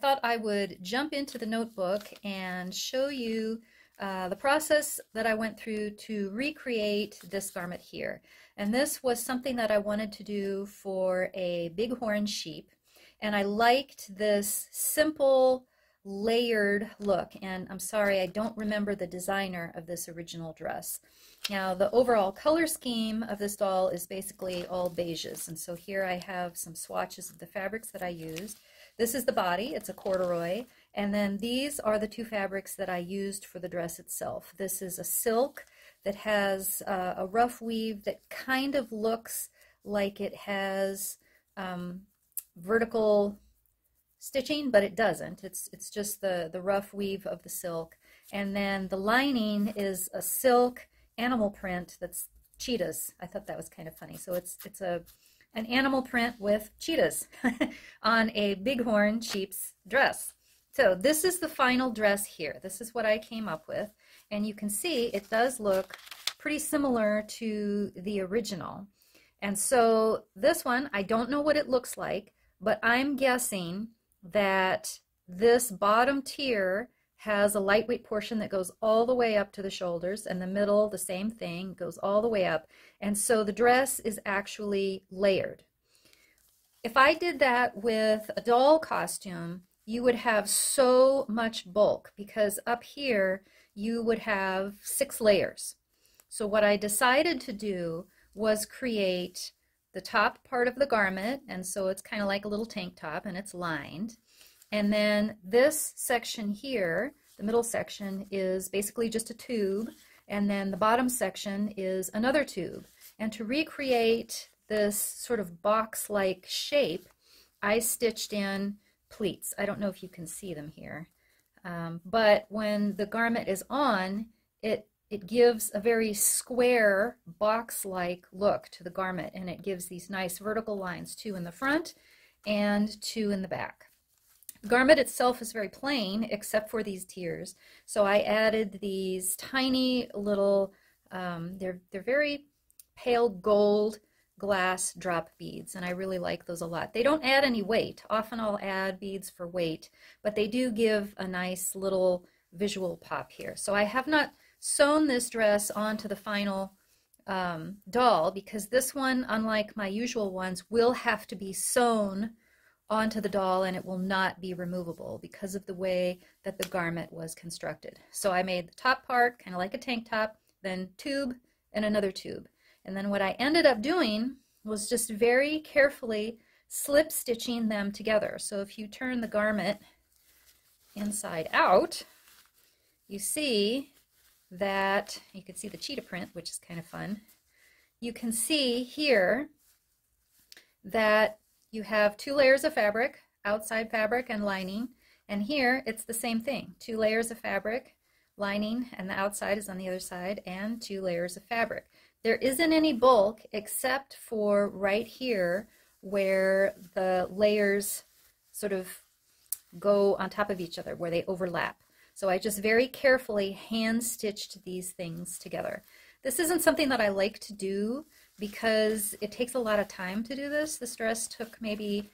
thought I would jump into the notebook and show you the process that I went through to recreate this garment here. And this was something that I wanted to do for a bighorn sheep. And I liked this simple layered look. And I'm sorry, I don't remember the designer of this original dress. Now, the overall color scheme of this doll is basically all beiges. And so here I have some swatches of the fabrics that I used. This is the body, it's a corduroy, and then these are the two fabrics that I used for the dress itself. This is a silk that has a rough weave that kind of looks like it has vertical stitching, but it doesn't. It's just the rough weave of the silk. And then the lining is a silk animal print that's cheetahs. I thought that was kind of funny. So it's an animal print with cheetahs on a bighorn sheep's dress. So this is the final dress here. This is what I came up with. And you can see it does look pretty similar to the original. And so this one, I don't know what it looks like, but I'm guessing that this bottom tier has a lightweight portion that goes all the way up to the shoulders, and the middle, the same thing, goes all the way up. And so the dress is actually layered. If I did that with a doll costume, you would have so much bulk, because up here you would have 6 layers. So what I decided to do was create the top part of the garment, and so it's kind of like a little tank top, and it's lined. And then this section here, the middle section, is basically just a tube, and then the bottom section is another tube. And to recreate this sort of box-like shape, I stitched in pleats. I don't know if you can see them here, but when the garment is on, it gives a very square box-like look to the garment, and it gives these nice vertical lines, 2 in the front and 2 in the back. The garment itself is very plain except for these tiers, so I added these tiny little, they're very pale gold glass drop beads, and I really like those a lot. They don't add any weight. Often I'll add beads for weight, but they do give a nice little visual pop here. So I have not sewn this dress onto the final doll, because this one, unlike my usual ones, will have to be sewn onto the doll, and it will not be removable because of the way that the garment was constructed. So I made the top part kind of like a tank top, then tube and another tube. And then what I ended up doing was just very carefully slip stitching them together. So if you turn the garment inside out, you see that you can see the cheetah print, which is kind of fun. You can see here that you have 2 layers of fabric, outside fabric and lining, and here it's the same thing, 2 layers of fabric, lining, and the outside is on the other side, and 2 layers of fabric. There isn't any bulk except for right here where the layers sort of go on top of each other, where they overlap. So I just very carefully hand stitched these things together. This isn't something that I like to do because it takes a lot of time to do this. This dress took maybe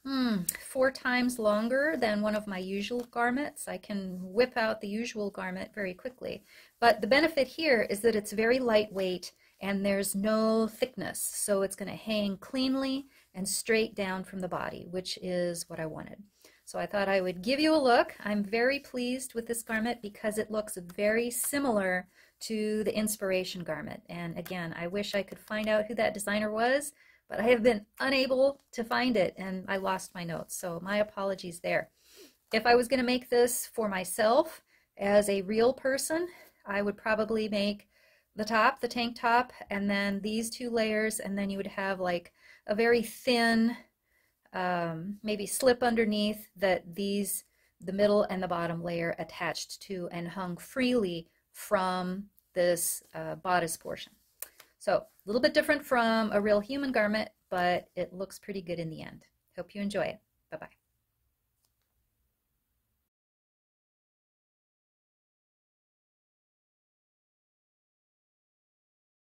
4 times longer than one of my usual garments. I can whip out the usual garment very quickly. But the benefit here is that it's very lightweight and there's no thickness. So it's going to hang cleanly and straight down from the body, which is what I wanted. So I thought I would give you a look. I'm very pleased with this garment because it looks very similar to the inspiration garment. And again, I wish I could find out who that designer was, but I have been unable to find it, and I lost my notes. So my apologies there. If I was going to make this for myself as a real person, I would probably make the top, the tank top, and then these 2 layers, and then you would have like a very thin maybe slip underneath that the middle and the bottom layer attached to and hung freely from this bodice portion. So a little bit different from a real human garment, but it looks pretty good in the end. Hope you enjoy it. Bye-bye.